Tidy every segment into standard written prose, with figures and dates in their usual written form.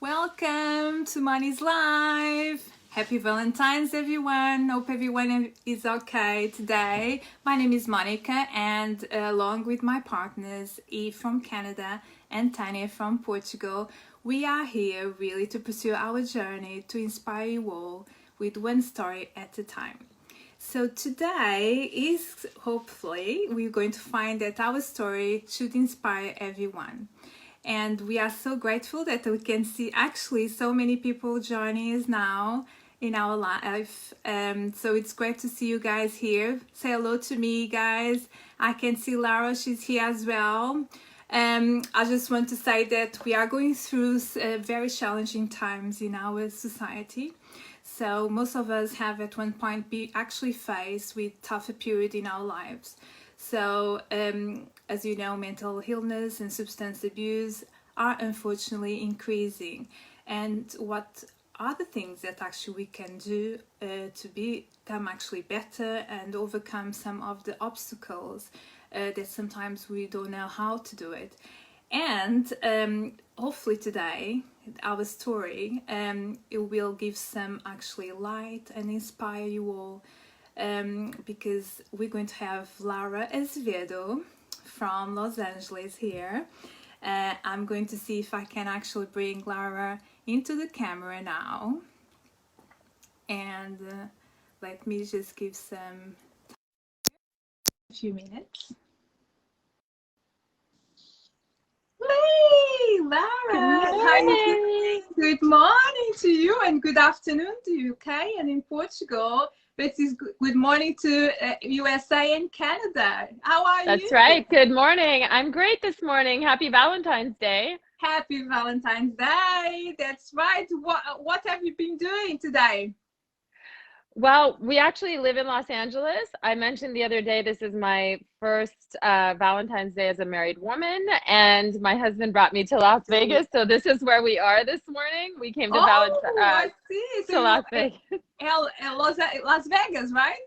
Welcome to MONII's Live. Happy Valentine's, everyone. Hope everyone is okay today. My name is Monica, and along with my partners, Eve from Canada and Tanya from Portugal, we are here really to pursue our journey to inspire you all with one story at a time. So today is hopefully we're going to find that our story should inspire everyone. And we are so grateful that we can see actually so many people joining us now in our live. So it's great to see you guys here. Say hello to me, guys. I can see Lara, she's here as well. I just want to say that we are going through very challenging times in our society. So most of us have at one point been actually faced with tougher period in our lives. So as you know, mental illness and substance abuse are unfortunately increasing. And what are the things that actually we can do to become actually better and overcome some of the obstacles that sometimes we don't know how to do it. And hopefully today, our story, it will give some actually light and inspire you all. Because we're going to have Lara Azevedo from Los Angeles here. I'm going to see if I can actually bring Lara into the camera now. And let me just give a few minutes. Hey, Lara! How are you doing? Good morning to you and good afternoon to UK and in Portugal. But it's good morning to USA and Canada. How are you? That's right. Good morning. I'm great this morning. Happy Valentine's Day. Happy Valentine's Day. That's right. What have you been doing today? Well, we actually live in Los Angeles. I mentioned the other day, this is my first Valentine's Day as a married woman, and my husband brought me to Las Vegas. So this is where we are this morning. We came to I see. So Las Vegas. Las Vegas, right?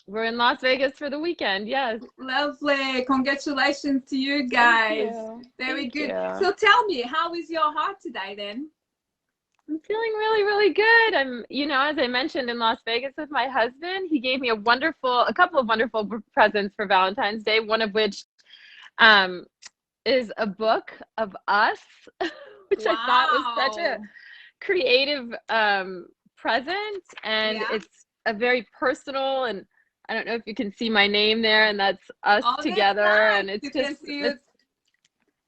We're in Las Vegas for the weekend. Yes. Lovely. Congratulations to you guys. Very good. So tell me, how is your heart today then? I'm feeling really, really good. I'm, as I mentioned, in Las Vegas with my husband. He gave me a couple of wonderful presents for Valentine's Day, one of which is a book of us, which I thought was such a creative present. And it's a very personal, and I don't know if you can see my name there, and that's us together. Nice. And it's you just...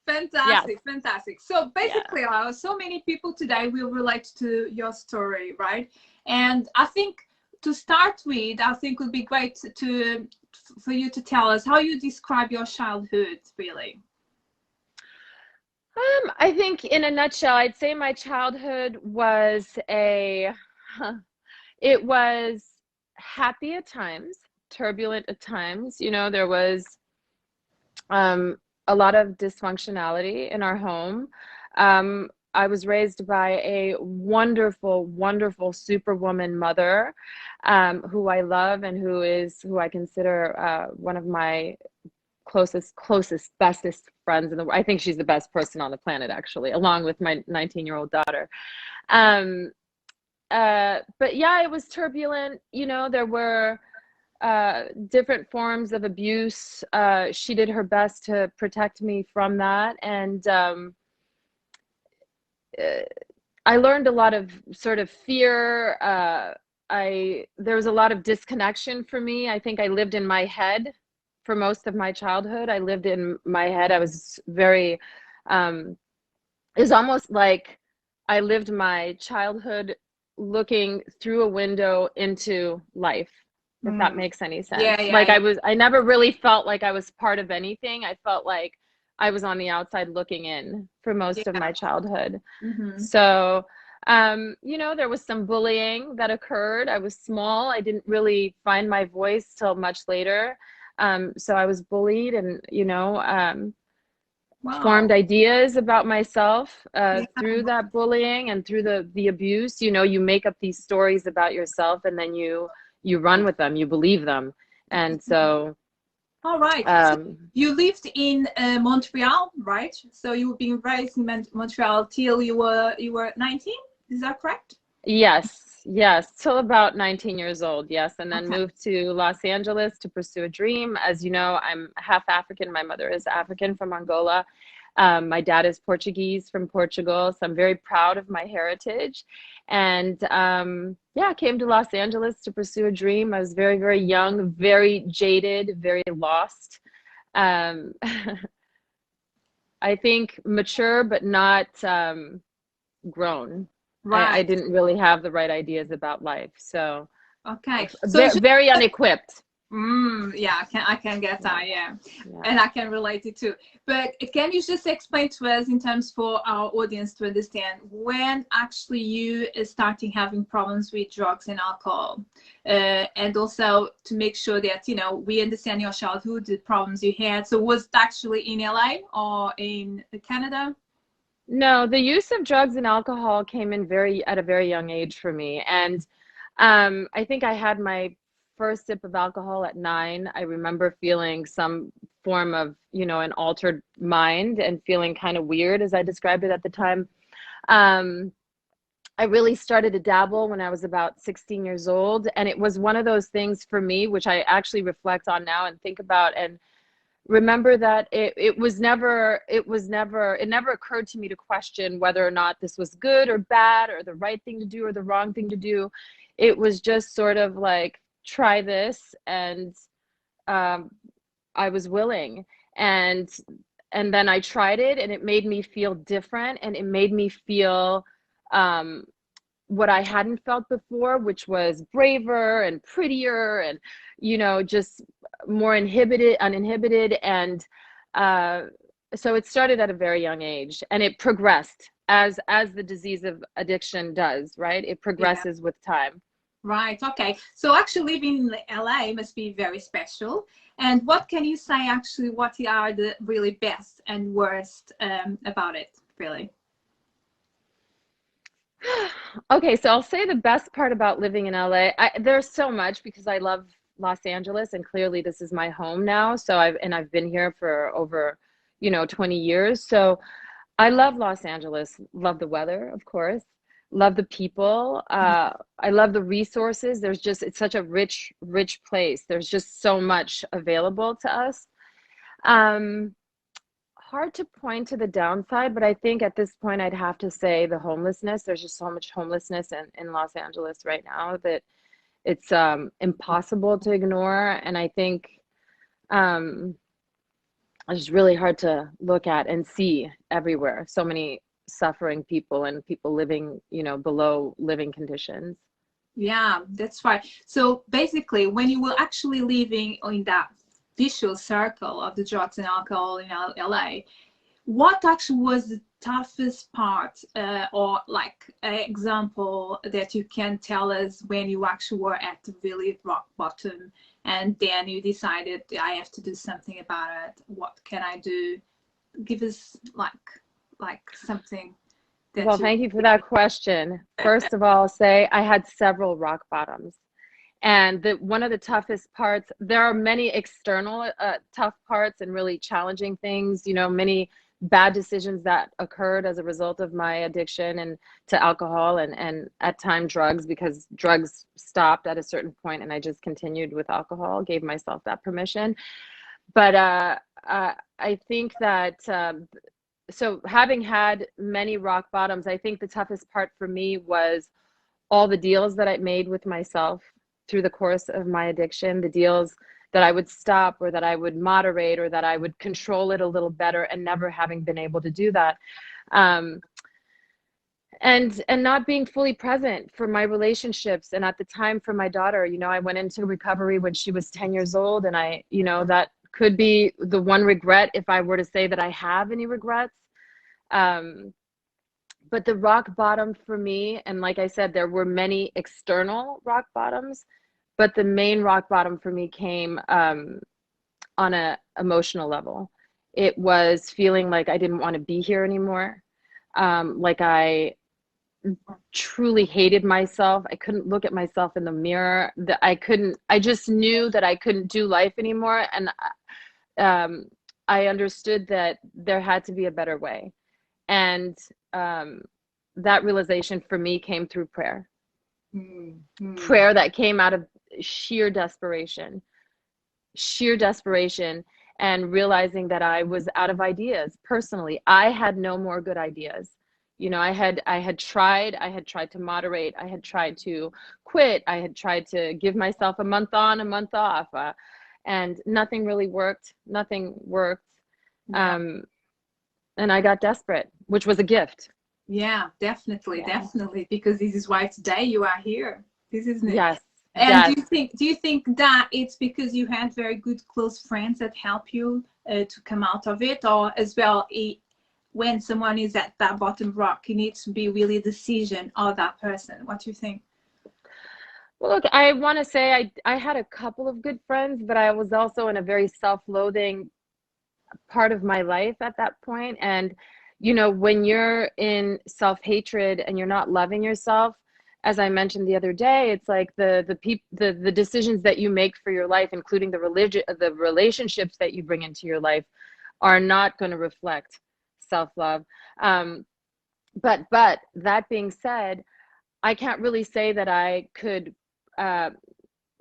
Fantastic, fantastic. So basically, so many people today will relate to your story, right? And I think to start with, I think would be great for you to tell us how you describe your childhood, really. I think in a nutshell, I'd say my childhood was it was happy at times, turbulent at times. There was a lot of dysfunctionality in our home. I was raised by a wonderful, wonderful superwoman mother, who I love and who I consider one of my closest, bestest friends in the world. I think she's the best person on the planet, actually, along with my 19-year-old daughter. But yeah, it was turbulent. There were different forms of abuse. She did her best to protect me from that. And I learned a lot of sort of fear. There was a lot of disconnection for me. I think I lived in my head for most of my childhood. I lived in my head. I was very, it was almost like I lived my childhood looking through a window into life. If that makes any sense. I never really felt like I was part of anything. I felt like I was on the outside looking in for most of my childhood. So, there was some bullying that occurred. I was small. I didn't really find my voice till much later. So I was bullied and, formed ideas about myself through that bullying and through the abuse. You make up these stories about yourself, and then you run with them, you believe them. And so All right. So Um, you lived in Montreal, right? So you've been raised in Montreal till you were 19. Is that correct? yes, yes, till about 19 years old, yes, and then Okay. moved to Los Angeles to pursue a dream. As you know, I'm half African. My mother is African from Angola. My dad is Portuguese from Portugal, so I'm very proud of my heritage. And yeah, I came to Los Angeles to pursue a dream. I was very, very young, very jaded, very lost. Um, I think mature, but not grown. I Right. didn't really have the right ideas about life. So Okay. So very, very unequipped. yeah, I can get Yeah, that, yeah, yeah. and I can relate it too. But can you just explain to us, in terms for our audience to understand, when actually you starting having problems with drugs and alcohol, and also to make sure that we understand your childhood, the problems you had. So was it actually in LA or in Canada? No, the use of drugs and alcohol came in very at a very young age for me. And I think I had my first sip of alcohol at 9. I remember feeling some form of, an altered mind and feeling kind of weird, as I described it at the time. Um, I really started to dabble when I was about 16 years old. And it was one of those things for me, which I actually reflect on now and think about and remember that it never occurred to me to question whether or not this was good or bad or the right thing to do or the wrong thing to do. It was just sort of like, try this, and um, I was willing. And then I tried it, and it made me feel different, and it made me feel um, what I hadn't felt before, which was braver and prettier and, just more uninhibited. And uh, so it started at a very young age, and it progressed as the disease of addiction does, right? It Yeah. progresses with time. Right. Okay. So actually living in LA must be very special. And what can you say actually, what are the really best and worst about it, really? Okay, so I'll say the best part about living in LA, there's so much because I love Los Angeles, and clearly this is my home now. So I've been here for over, 20 years. So I love Los Angeles, love the weather, of course, love the people. I love the resources. It's such a rich, rich place. There's just so much available to us. Um, Hard to point to the downside, but I think at this point I'd have to say the homelessness. There's just so much homelessness in Los Angeles right now that it's impossible to ignore. And I think um, it's just really hard to look at and see everywhere. So many suffering people and people living, below living conditions. Yeah, that's right. So basically, when you were actually living in that vicious circle of the drugs and alcohol in LA, what actually was the toughest part, or like an example that you can tell us when you actually were at the really rock bottom, and then you decided, I have to do something about it. What can I do? Give us like something that Well, you. thank you for that question. First of all, I'll say I had several rock bottoms. And one of the toughest parts, there are many external tough parts and really challenging things, many bad decisions that occurred as a result of my addiction and to alcohol and at time drugs, because drugs stopped at a certain point and I just continued with alcohol, gave myself that permission. But I think that so having had many rock bottoms, I think the toughest part for me was all the deals that I made with myself through the course of my addiction, the deals that I would stop or that I would moderate or that I would control it a little better, and never having been able to do that. Um, and not being fully present for my relationships, and at the time for my daughter. I went into recovery when she was 10 years old, and that could be the one regret, if I were to say that I have any regrets. Um, but the rock bottom for me, and like I said, there were many external rock bottoms, but the main rock bottom for me came on a emotional level. It was feeling like I didn't want to be here anymore. Like I truly hated myself. I couldn't look at myself in the mirror. I just knew that I couldn't do life anymore. And I understood that there had to be a better way. And that realization for me came through prayer. Prayer that came out of sheer desperation, sheer desperation, and realizing that I was out of ideas personally. I had no more good ideas. You know, I had tried to moderate, I had tried to quit, I had tried to give myself a month on, a month off, and nothing really worked. Nothing worked. Yeah. And I got desperate, which was a gift. Yeah, definitely, Yeah. definitely, because this is why today you are here. This isn't it? Yes. And Yes. do you think that it's because you had very good close friends that help you to come out of it, or as well, when someone is at that bottom rock, it needs to be really a decision of that person? What do you think? Well, look, I want to say I had a couple of good friends, but I was also in a very self-loathing part of my life at that point. And, you know, when you're in self-hatred and you're not loving yourself, as I mentioned the other day, it's like the decisions that you make for your life, including the relationships that you bring into your life, are not going to reflect self-love. But that being said, I can't really say that I could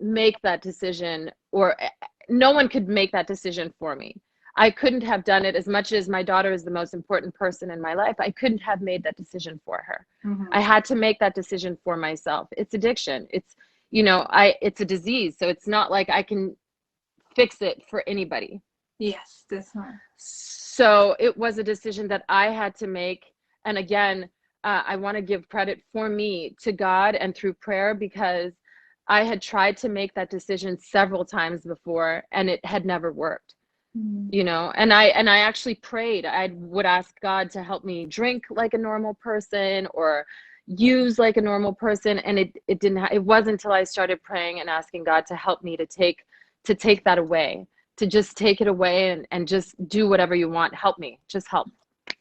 make that decision, or no one could make that decision for me. I couldn't have done it. As much as my daughter is the most important person in my life, I couldn't have made that decision for her. I had to make that decision for myself. It's addiction. It's, you know, it's a disease. So it's not like I can fix it for anybody. Yes, that's right. So it was a decision that I had to make. And again, I want to give credit for me to God and through prayer, because I had tried to make that decision several times before and it had never worked. You know, and I actually prayed. I would ask God to help me drink like a normal person or use like a normal person, and it didn't it wasn't until I started praying and asking God to help me to take that away, to just take it away and just do whatever you want. Help me, just help.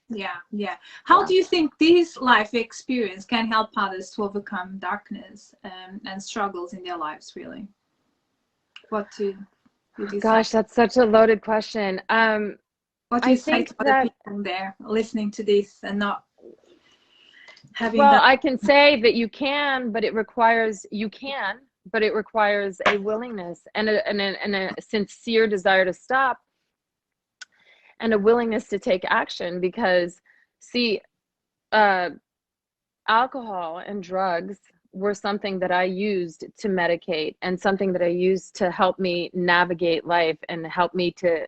Yeah, yeah. How do you think this life experience can help others to overcome darkness and struggles in their lives, really? What do you say? Gosh, that's such a loaded question. What do I you say think to other that, people there listening to this and not having well, that? I can say that you can, but it requires, a willingness and a sincere desire to stop, and a willingness to take action. Because, see, alcohol and drugs were something that I used to medicate, and something that I used to help me navigate life and help me to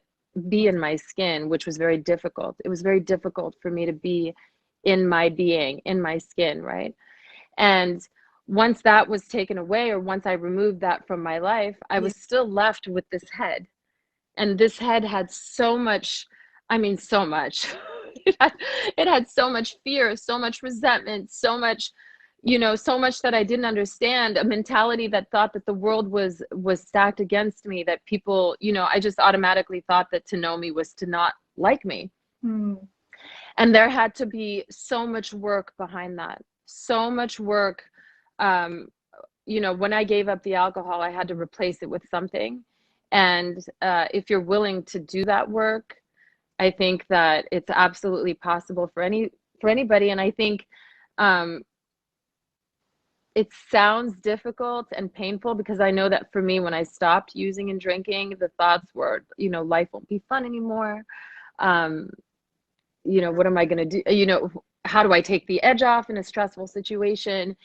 be in my skin, which was very difficult. It was very difficult for me to be in my being, in my skin, right? And once that was taken away, or once I removed that from my life, I was still left with this head. And this head had so much, I mean, so much. It had so much fear, so much resentment, so much, you know, so much that I didn't understand, a mentality that thought that the world was stacked against me, that people, you know, I just automatically thought that to know me was to not like me. And there had to be so much work behind that, so much work. You know, when I gave up the alcohol, I had to replace it with something. And if you're willing to do that work, I think that it's absolutely possible for anybody. And I think it sounds difficult and painful, because I know that for me, when I stopped using and drinking, the thoughts were, you know, life won't be fun anymore. You know, what am I going to do? You know, how do I take the edge off in a stressful situation?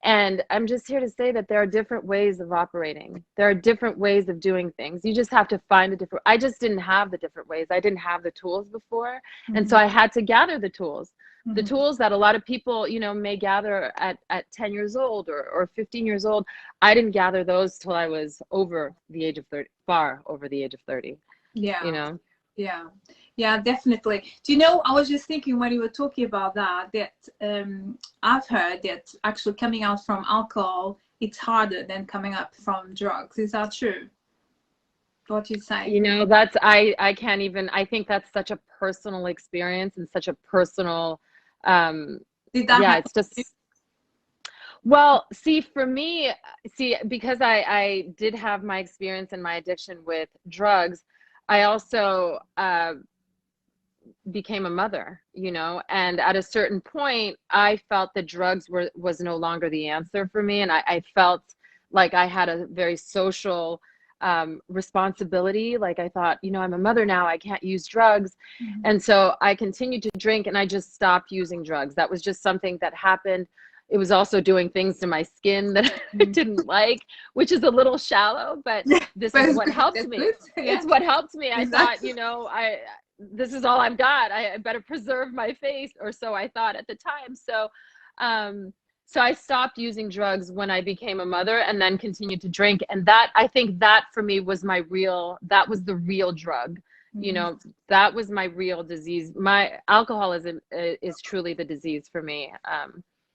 And I'm just here to say that there are different ways of operating. There are different ways of doing things. You just have to find a different. I just didn't have the different ways. I didn't have the tools before. And so I had to gather the tools. The tools that a lot of people, you know, may gather at 10 years old or 15 years old. I didn't gather those till I was over the age of 30, far over the age of 30. Yeah. You know? Yeah. Yeah, definitely. Do you know, I was just thinking when you were talking about that I've heard that actually coming out from alcohol, it's harder than coming up from drugs. Is that true? What you say? You know, that's, I can't even, I think that's such a personal experience and such a personal, Did that yeah, happen it's just, to you? well, see, for me, because I did have my experience and my addiction with drugs, I also became a mother, you know, and at a certain point, I felt that drugs was no longer the answer for me, and I felt like I had a very social responsibility. Like I thought, you know, I'm a mother now, I can't use drugs. Mhm. And so I continued to drink, and I just stopped using drugs. That was just something that happened. It was also doing things to my skin that I Mhm. didn't like, which is a little shallow, but this But is it's what good. helped That's me. good. Yeah, It's what helped me. I thought, exactly. you know, this is all I've got. I better preserve my face, or so I thought at the time. Um, so I stopped using drugs when I became a mother, and then continued to drink. And that, I think that for me was that was the real drug. You Mhm. know, that was my real disease. My alcoholism is truly the disease for me,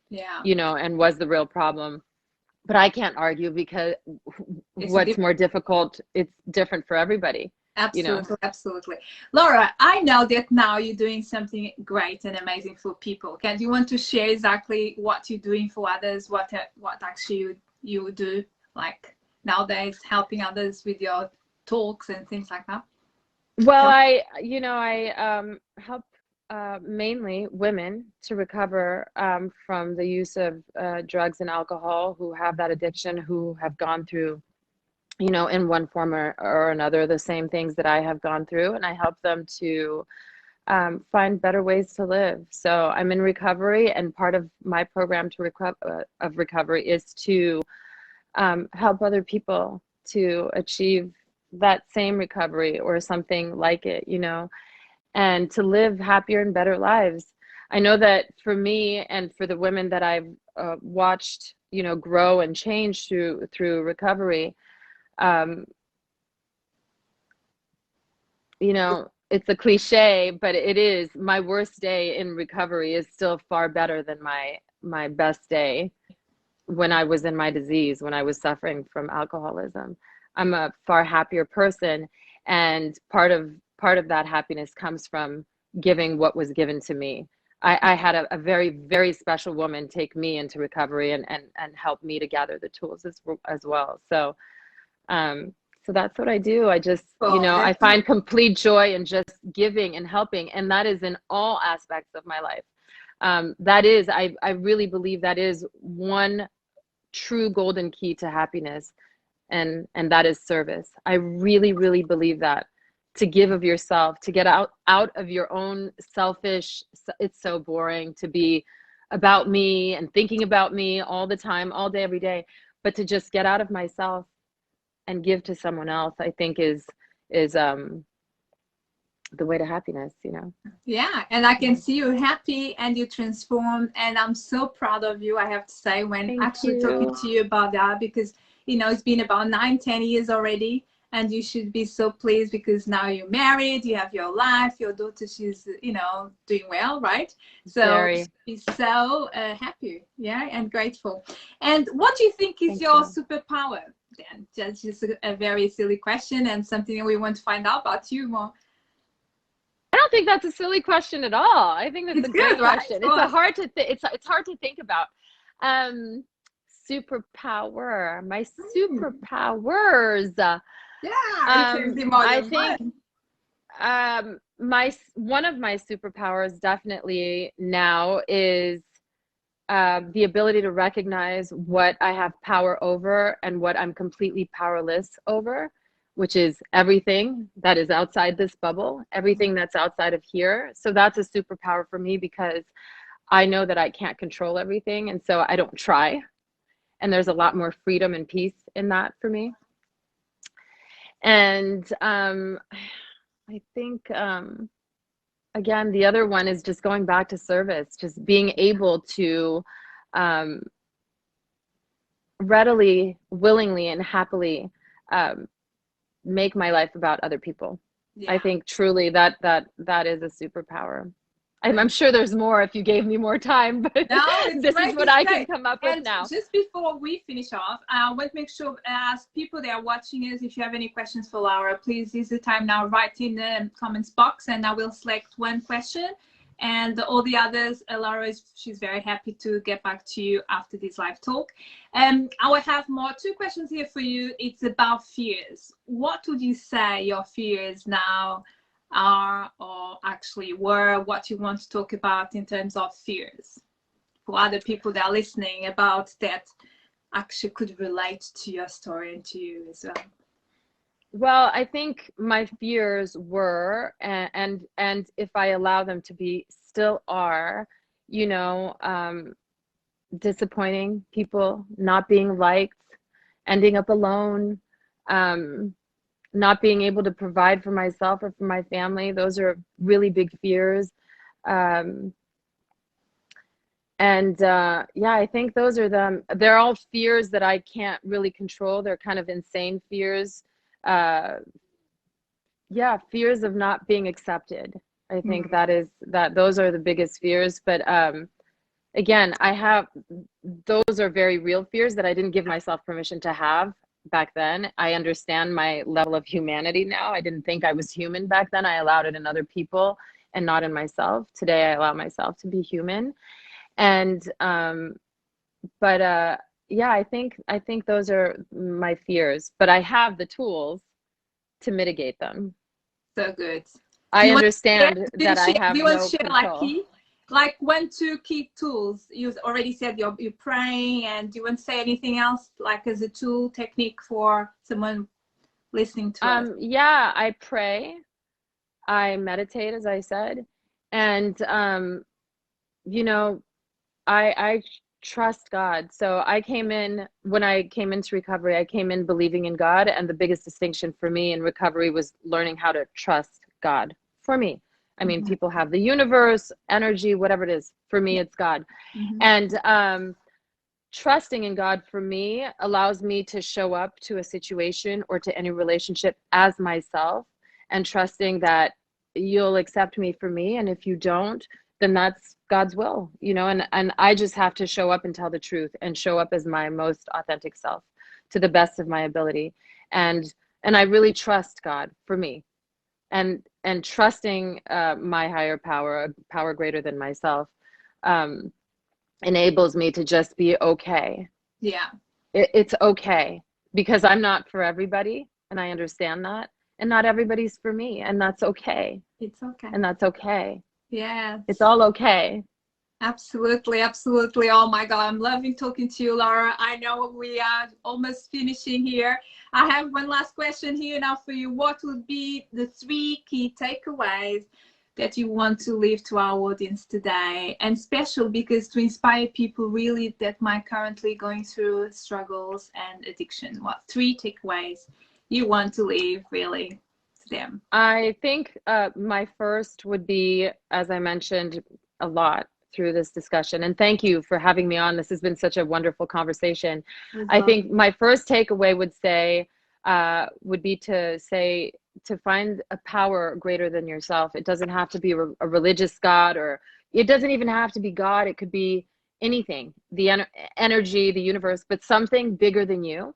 Yeah, you know, and was the real problem. But I can't argue, because it's a what's more difficult, it's different for everybody, you know. absolutely, absolutely. Laura, I know that now you're doing something great and amazing for people. Can you want to share exactly what you're doing for others? What actually you do like nowadays, helping others with your talks and things like that? Well, Tell I help mainly women to recover from the use of drugs and alcohol, who have that addiction, who have gone through, you know, in one form or another, the same things that I have gone through, and I help them to find better ways to live. So I'm in recovery, and part of my program to of recovery is to help other people to achieve that same recovery or something like it, you know, and to live happier and better lives. I know that for me and for the women that I've watched, you know, grow and change through recovery, um, you know, it's a cliche, but it is. My worst day in recovery is still far better than my best day when I was in my disease, when I was suffering from alcoholism. I'm a far happier person, and part of that happiness comes from giving what was given to me. I had a very, very special woman take me into recovery, and help me to gather the tools as well. Um, so that's what I do. I just, you oh, know, I that's find complete joy in just giving and helping, and that is in all aspects of my life. That is, I really believe that is one true golden key to happiness, and that is service. I really, really believe that, to give of yourself, to get out of your own selfish, it's so boring to be about me and thinking about me all the time, all day, every day, but to just get out of myself and give to someone else, I think is the way to happiness, you know. yeah, and I can Yeah. see you happy and you transformed, and I'm so proud of you, I have to say, when Thank actually talking you. to you about that, because you know it's been about 9, 10 years already, and you should be so pleased because now you're married, you have your life, your daughter, she's, you know, doing well, right? So Very. she's so happy, yeah, and grateful. And what do you think is Thank your you. superpower then? Just a very silly question and something we want to find out about you more. I don't think that's a silly question at all. I think that's It's a good, great right? question. It's a Oh, hard to it's hard to think about. Um, Superpower. My mm. superpowers. Yeah, you can be more I than think one. my one of my superpowers definitely now is the ability to recognize what I have power over and what I'm completely powerless over, which is everything that is outside this bubble, everything that's outside of here. So that's a superpower for me, because I know that I can't control everything. And so I don't try. And there's a lot more freedom and peace in that for me. And I think, again, the other one is just going back to service, just being able to um, readily, willingly, and happily um, make my life about other people. I Yeah, think truly that is a superpower. I'm that's sure there's more if you gave me more time, but no, it's this is great. what It's I can great. come up with And now. just before we finish off, I want to make sure ask people that are watching us, if you have any questions for Laura, please use the time now. Write in the comments box, and I will select one question And all the others, Laura, she's very happy to get back to you after this live talk. I will have two questions here for you. It's about fears. What would you say your fears now are, or actually were, what you want to talk about in terms of fears for other people that are listening, about that actually could relate to your story and to you as well? Well, I think my fears were, and if I allow them to be, still are, you know, disappointing people, not being liked, ending up alone, not being able to provide for myself or for my family. Those are really big fears. Yeah, I think those are them. They're all fears that I can't really control. They're kind of insane fears. Yeah, fears of not being accepted. I think those are the biggest fears. But again, those are very real fears that I didn't give myself permission to have back then. I understand my level of humanity now. I didn't think I was human back then. I allowed it in other people and not in myself. Today, I allow myself to be human. And yeah, I think those are my fears, but I have the tools to mitigate them. So good. I understand that I Do have you want no to share control. like 1, 2 key tools? You already said you're praying, and do you want to say anything else, like as a tool, technique for someone listening to us? Yeah, I pray, I meditate, as I said, and you know, I trust God. So when I came into recovery, I came in believing in God, and the biggest distinction for me in recovery was learning how to trust God. For me, I mean, people have the universe, energy, whatever it is. For me, it's God. And trusting in God for me allows me to show up to a situation or to any relationship as myself, and trusting that you'll accept me for me, and if you don't, then that's God's will, and I just have to show up and tell the truth and show up as my most authentic self to the best of my ability. And I really trust God for me, and trusting my higher power, a power greater than myself, enables me to just be okay. Yeah. It's okay, because I'm not for everybody, and I understand that, and not everybody's for me, and that's okay. It's okay. And that's okay. Yeah. It's all okay. Absolutely, absolutely. Oh my God, I'm loving talking to you, Laura. I know we are almost finishing here. I have one last question here now for you. What would be the 3 key takeaways that you want to leave to our audience today? And special because to inspire people really that might currently going through struggles and addiction. What 3 takeaways you want to leave really to them? I think my first would be, as I mentioned a lot through this discussion, and thank you for having me on. This has been such a wonderful conversation. I think my first takeaway would be to find a power greater than yourself. It doesn't have to be a religious God, or it doesn't even have to be God. It could be anything, the energy, the universe, but something bigger than you,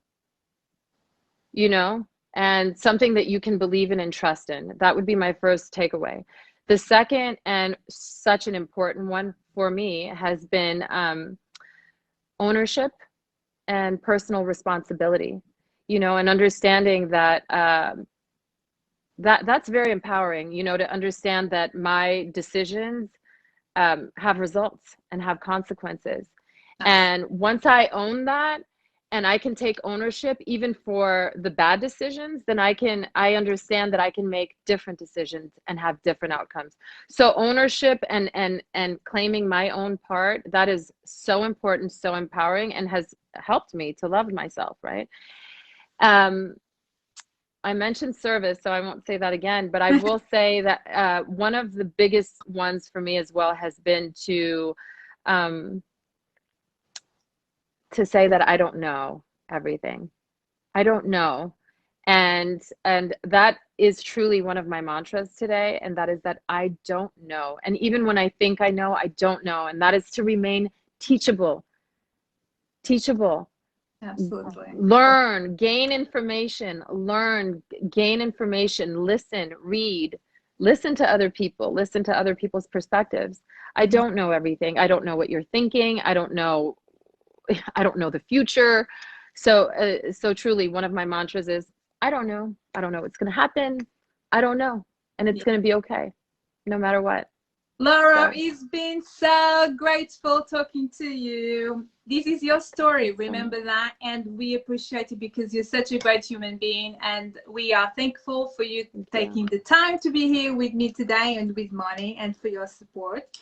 and something that you can believe in and trust in. That would be my first takeaway. The second, and such an important one for me, has been ownership and personal responsibility, and understanding that that's very empowering, to understand that my decisions have results and have consequences. And once I own that, and I can take ownership even for the bad decisions, then I understand that I can make different decisions and have different outcomes. So ownership and claiming my own part, that is so important, so empowering, and has helped me to love myself, right? I mentioned service, so I won't say that again, but I will say that one of the biggest ones for me as well has been to say that I don't know everything. I don't know. And that is truly one of my mantras today. And that is that I don't know. And even when I think I know, I don't know. And that is to remain teachable. Teachable. Absolutely. Learn, gain information, listen, read, listen to other people, listen to other people's perspectives. I don't know everything. I don't know what you're thinking. I don't know the future. So so truly one of my mantras is I don't know. I don't know what's going to happen. I don't know. And it's Yeah. going to be okay no matter what. Laura, So it's been so grateful talking to you. This is your story, remember that, and we appreciate it because you're such a great human being, and we are thankful for you thank you. taking the time to be here with me today and with MONII, and for your support.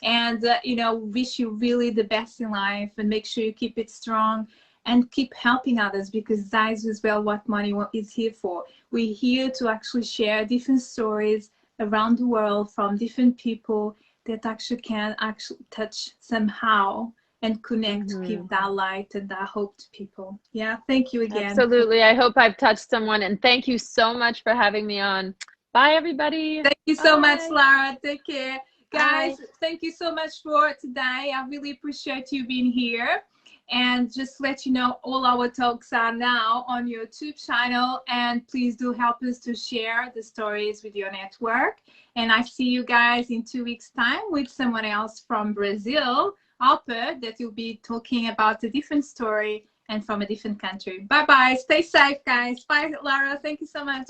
And you know, wish you really the best in life, and make sure you keep it strong and keep helping others, because that is as well what MONII is here for. We're here to actually share different stories around the world from different people that actually can actually touch somehow and connect, give that light and that hope to people. Yeah, thank you again. Absolutely. I hope I've touched someone, and thank you so much for having me on. Bye, everybody. Thank you so much, Bye. Lara. Take care. Guys, Bye. thank you so much for today. I really appreciate you being here. And just let you know, all our talks are now on your YouTube channel. And please do help us to share the stories with your network. And I see you guys in 2 weeks' time with someone else from Brazil, Alper, that will be talking about a different story and from a different country. Bye-bye. Stay safe, guys. Bye, Lara. Thank you so much.